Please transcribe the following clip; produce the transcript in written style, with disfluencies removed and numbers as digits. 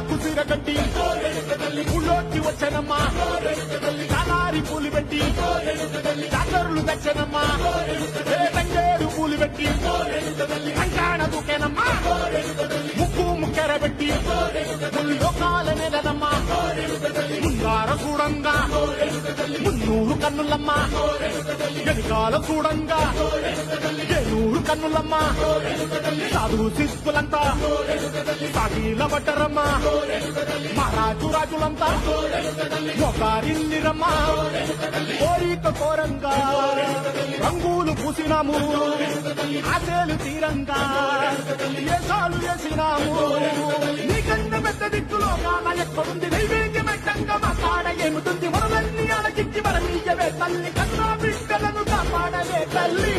కుసిర కట్టి ఊళ్ళోకి వచ్చనమ్మా కాలారి పూలు పెట్టి జాతరులు తెచ్చనమ్మా తంగేడు పూలు పెట్టి కంకాణ దూకేనమ్మా ముక్కు ముక్కెర పెట్టి లోకాల నెలనమ్మా ముందార చూడంగా మున్నూరు కన్నులమ్మా వెనుకాల చూడంగా ఏనూరు కన్నులమ్మా సాధువు శిస్తులంతా సాగిల పడ్డరమ్మా మహారాజు రాజులంతా ఒకరిందిరమ్మా కోరిక కోరంగా రంగులు పూసినాము ఆశలు తీరంగా ఏసాలు వేసినాము నీకన్నా పెద్ద దిక్కులో కాన ఎక్కడుంది నైవేద్యం ఎట్టంగా మా కాడ ఏముతుంది మనలన్నీ ఆలకించి మన నీయవే తల్లి కన్నా బిడ్డలను కాపాడవే తల్లి